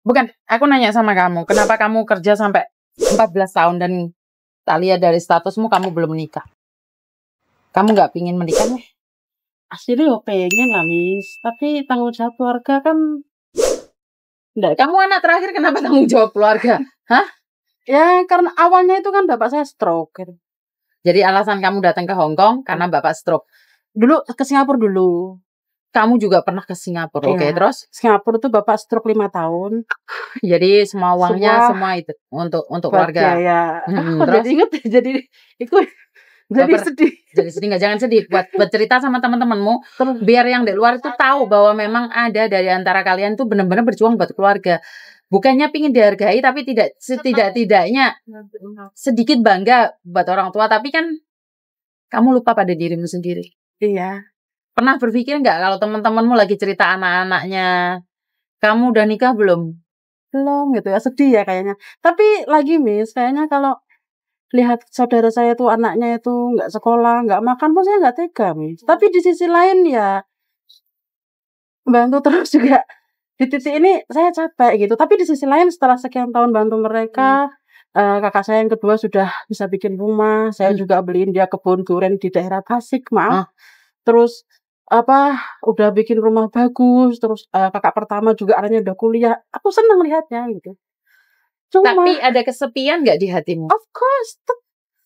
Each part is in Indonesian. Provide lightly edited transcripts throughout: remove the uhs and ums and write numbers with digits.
Bukan, aku nanya sama kamu, kenapa kamu kerja sampai 14 tahun dan tak lihat dari statusmu kamu belum menikah? Kamu nggak pingin menikah nih? Aslinya yo pengen lah, Miss. Tapi tanggung jawab keluarga kan enggak. Kamu anak terakhir, kenapa tanggung jawab keluarga? Hah? Ya karena awalnya itu kan bapak saya stroke gitu. Jadi alasan kamu datang ke Hong Kong karena bapak stroke. Dulu ke Singapura dulu. Kamu juga pernah ke Singapura, oke? Iya. Terus? Singapura tuh bapak stroke 5 tahun. Jadi semua uangnya Semua semua itu untuk buat keluarga. biaya. Terus? Jadi inget jadi itu jadi sedih. Jadi sedih nggak? Jangan sedih. Buat cerita sama teman-temanmu, Terus biar yang di luar itu tahu bahwa memang ada dari antara kalian tuh benar-benar berjuang buat keluarga. Bukannya pingin dihargai, tapi tidak setidak-tidaknya sedikit bangga buat orang tua. Tapi kan kamu lupa pada dirimu sendiri. iya. Pernah berpikir nggak kalau teman-temanmu lagi cerita anak-anaknya, kamu udah nikah belum? Belum gitu ya, sedih ya kayaknya. Tapi lagi Miss, kayaknya kalau lihat saudara saya tuh anaknya itu nggak sekolah, nggak makan pun saya nggak tega Miss. Tapi di sisi lain ya bantu terus juga. Di titik ini saya capek gitu. Tapi di sisi lain setelah sekian tahun bantu mereka, kakak saya yang kedua sudah bisa bikin rumah. Saya juga beliin dia kebun durian di daerah Tasik, maaf. Terus udah bikin rumah bagus. Terus kakak pertama juga anaknya udah kuliah. Aku senang lihatnya gitu. Cuma, Tapi ada kesepian nggak di hatimu? of course,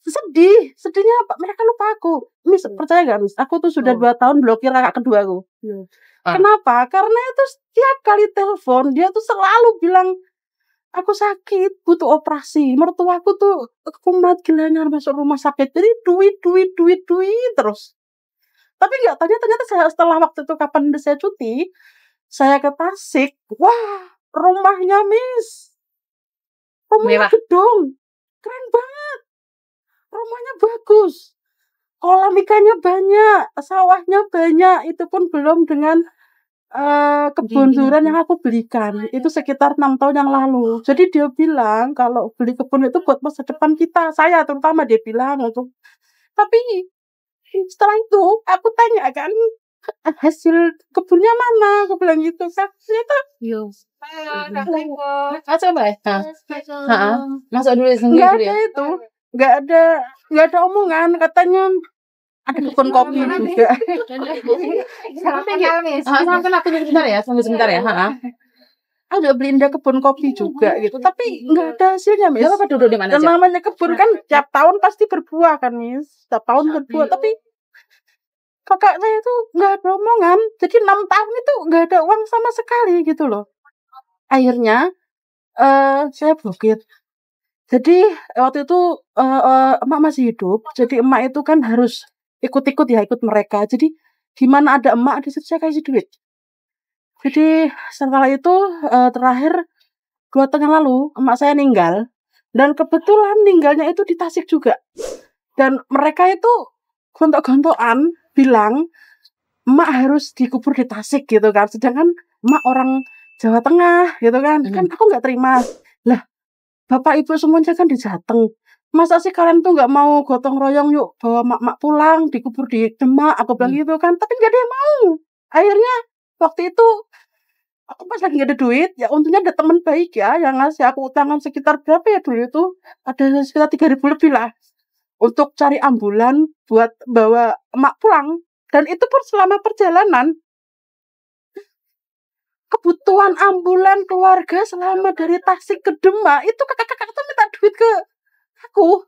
sedih. Sedihnya apa? Mereka lupa aku. Miss, percaya gak Miss? Aku tuh sudah 2 tahun blokir kakak kedua aku. Kenapa? Karena itu setiap kali telepon dia tuh selalu bilang aku sakit, butuh operasi. Mertuaku tuh kumat gilanya masuk rumah sakit. Jadi duit terus. Tapi nggak tanya ternyata saya setelah waktu itu kapan saya cuti, saya ke Tasik. Wah, rumahnya Miss. Rumahnya Mewah. gedung. Keren banget. Rumahnya bagus. Kolam ikannya banyak, sawahnya banyak. Itu pun belum dengan kebun durian yang aku belikan. Itu sekitar 6 tahun yang lalu. Jadi dia bilang kalau beli kebun itu buat masa depan kita. Saya terutama dia bilang gitu. Tapi setelah itu aku tanya kan hasil kebunnya mana? Aku bilang gitu kan. Ternyata Coba ya. Masuk dulu sendiri nggak dulu ada ya. itu. Nggak ada omongan. Katanya ada kebun kopi juga. Tunggu sebentar ya. Ada beliin dia kebun kopi juga gitu. Tapi nggak ada hasilnya, Miss. Gak apa-apa, duduk di mana Dan aja. namanya kebun kan tiap tahun pasti berbuah kan, Miss. Tiap tahun berbuah. Tapi kakak saya itu nggak ada omongan. Jadi 6 tahun itu nggak ada uang sama sekali gitu loh. Akhirnya saya blokir. Jadi waktu itu emak masih hidup. Jadi emak itu kan harus ikut-ikut ya, ikut mereka. Jadi di mana ada emak di situ saya kasih duit. Jadi setelah itu terakhir 2 tahun yang lalu emak saya meninggal. Dan kebetulan meninggalnya itu di Tasik juga. Dan mereka itu gontok-gontokan bilang emak harus dikubur di Tasik gitu kan. Sedangkan emak orang Jawa Tengah gitu kan. Kan aku nggak terima. Lah, bapak ibu semuanya kan di Jateng. Masa sih kalian tuh nggak mau gotong royong yuk bawa mak pulang dikubur di Demak, aku bilang gitu kan. Tapi nggak ada yang mau. Akhirnya waktu itu aku pas lagi nggak ada duit, ya untungnya ada teman baik ya yang ngasih aku utangan sekitar berapa ya dulu itu, ada sekitar 3.000 lebih lah untuk cari ambulan buat bawa emak pulang. Dan itu pun selama perjalanan kebutuhan ambulan keluarga selama dari Tasik ke Demak itu kakak-kakak tuh minta duit ke aku.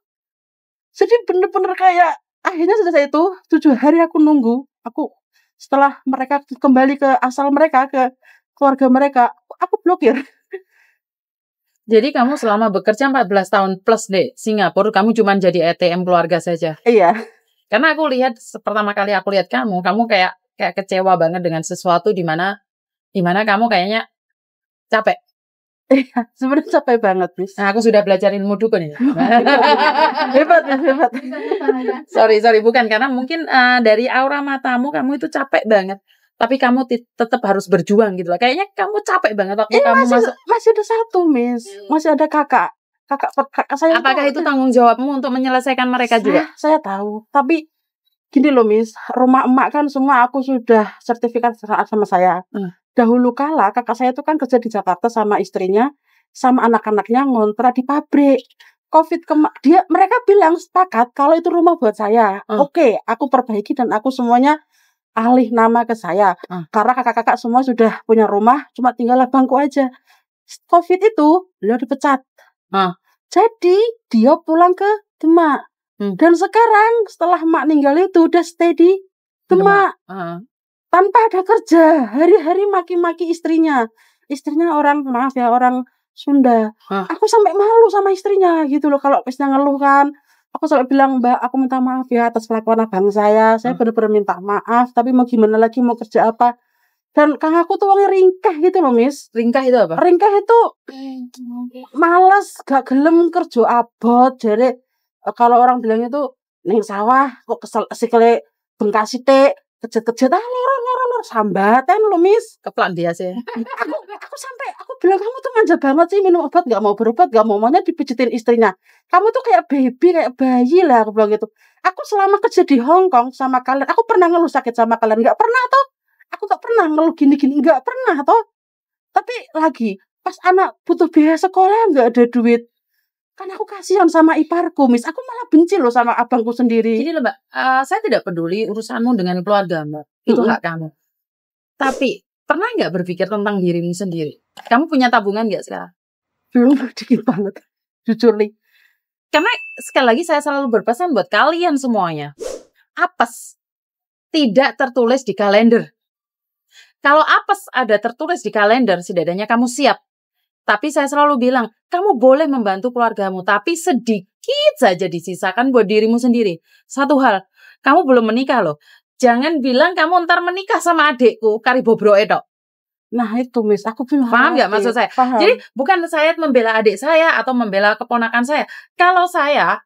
Jadi bener-bener kayak akhirnya selesai itu 7 hari aku nunggu. Aku setelah mereka kembali ke asal mereka, ke keluarga mereka, aku blokir. Jadi kamu selama bekerja 14 tahun plus di Singapura, kamu cuma jadi ATM keluarga saja. Iya. Karena aku lihat pertama kali aku lihat kamu kayak kecewa banget dengan sesuatu di mana kamu kayaknya capek. Iya, sebenarnya capek banget, Miss. Nah, aku sudah belajar ilmu dukun ini. Hebat. Sorry, bukan karena mungkin dari aura matamu kamu itu capek banget. Tapi kamu tetap harus berjuang gitu lah. Kayaknya kamu capek banget waktu kamu masih ada satu, Miss. Masih ada kakak saya. Apakah itu tanggung jawabmu untuk menyelesaikan mereka juga? Saya tahu, tapi Gini loh Miss, rumah emak kan semua aku sudah sertifikat sama saya. Dahulu kala kakak saya itu kan kerja di Jakarta sama istrinya, sama anak-anaknya ngontrak di pabrik. Mereka bilang sepakat kalau itu rumah buat saya. Oke, aku perbaiki dan aku semuanya alih nama ke saya. Karena kakak-kakak semua sudah punya rumah, cuma tinggal bangku aja. Covid itu, beliau dipecat. Jadi dia pulang ke Demak. Dan sekarang setelah emak meninggal itu udah stay di Demak. Tanpa ada kerja, hari-hari maki-maki istrinya. Istrinya orang, maaf ya, orang Sunda. Aku sampai malu sama istrinya gitu loh. Kalau istrinya ngeluh kan, aku sampai bilang, Mbak, aku minta maaf ya atas kelakuan abang saya. Saya benar-benar minta maaf, tapi mau gimana lagi, mau kerja apa. Dan kang aku tuh orangnya ringkah gitu loh, Miss. Ringkah itu apa? Ringkah itu males, gak gelem kerja abot. Jadi kalau orang bilangnya tuh ning sawah kok kesel sikile bengkas sithik, kejet-kejet lorong sambatan lho, Miss. Keplak dia sih. Aku bilang kamu tuh manja banget sih, minum obat gak mau berobat, gak mau maunya dipijitin istrinya. Kamu tuh kayak baby, kayak bayi lah, aku bilang gitu. Aku selama kerja di Hong Kong sama kalian, aku pernah ngeluh sakit sama kalian? Gak pernah toh. Aku gak pernah ngeluh gini-gini, gak pernah toh. Tapi lagi pas anak butuh biaya sekolah gak ada duit. Kan aku kasihan sama iparku, Miss. Aku malah benci loh sama abangku sendiri. Jadi loh, Mbak, saya tidak peduli urusanmu dengan keluarga, Mbak. Itu hak kamu. Tapi pernah nggak berpikir tentang dirimu sendiri? Kamu punya tabungan nggak sekarang? Belum, dikit banget. Jujur nih. Karena sekali lagi saya selalu berpesan buat kalian semuanya. Apes tidak tertulis di kalender. Kalau apes ada tertulis di kalender, setidaknya kamu siap. Tapi saya selalu bilang, kamu boleh membantu keluargamu, tapi sedikit saja disisakan buat dirimu sendiri. Satu hal, kamu belum menikah loh. Jangan bilang kamu ntar menikah sama adikku, kari bobrok itu. Nah itu, Miss, aku bilang. Paham nggak maksud saya? Paham. Jadi bukan saya membela adik saya atau membela keponakan saya. Kalau saya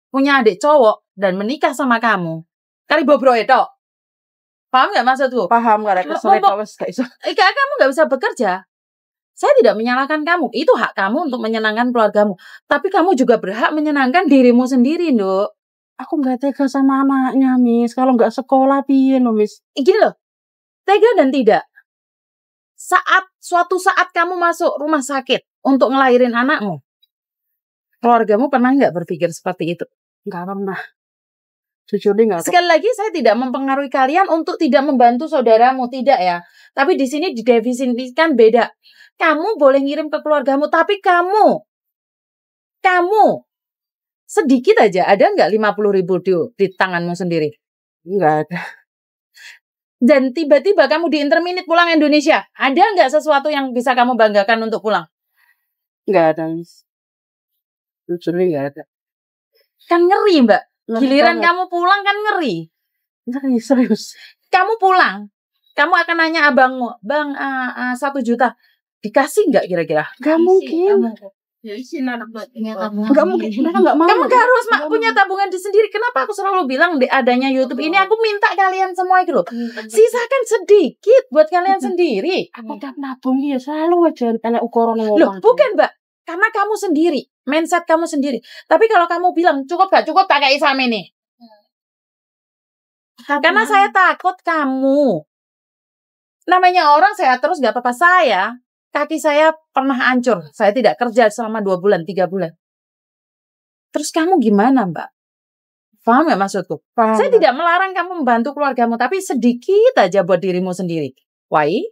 punya adik cowok dan menikah sama kamu, kari bobrok itu. Paham nggak maksudku? Paham, gak ada keselek. Kamu nggak bisa bekerja. Saya tidak menyalahkan kamu. Itu hak kamu untuk menyenangkan keluargamu. Tapi kamu juga berhak menyenangkan dirimu sendiri, Nduk. Aku nggak tega sama anaknya, Miss. Kalau nggak sekolah, piye loh, Miss? Gini loh, tega dan tidak. Suatu saat kamu masuk rumah sakit untuk ngelahirin anakmu, keluargamu pernah nggak berpikir seperti itu? Nggak pernah. Jujur nih nggak. Sekali lagi saya tidak mempengaruhi kalian untuk tidak membantu saudaramu, tidak ya. Tapi di sini didefinisikan beda. Kamu boleh ngirim ke keluargamu, tapi kamu sedikit aja, ada nggak 50.000 di tanganmu sendiri? Nggak ada. Dan tiba-tiba kamu di interminute pulang Indonesia, ada nggak sesuatu yang bisa kamu banggakan untuk pulang? Nggak ada, Miss. Jujur nih nggak ada. Kan ngeri, Mbak. Ngeri Giliran banget. kamu pulang kan ngeri. Ngeri, serius. Kamu pulang, kamu akan nanya abangmu, Bang, 1 juta. Dikasih nggak kira-kira? Nggak mungkin. Nggak mungkin. Mereka nggak mau. Kamu gak harus punya tabungan di sendiri. Kenapa aku selalu bilang di adanya YouTube ini, aku minta kalian semua itu loh, sisakan sedikit buat kalian sendiri. Aku udah nabung ya, selalu aja enak ukuran Loh, bukan Mbak, karena kamu sendiri, mindset kamu sendiri. Tapi kalau kamu bilang cukup gak cukup, tak kayak Isam ini. Karena saya takut kamu. Namanya orang sehat terus gak apa-apa. Kaki saya pernah hancur. Saya tidak kerja selama 2 bulan, 3 bulan. Terus kamu gimana, Mbak? Paham gak maksudku? Paham. Saya tidak melarang kamu membantu keluargamu, tapi sedikit aja buat dirimu sendiri. Why?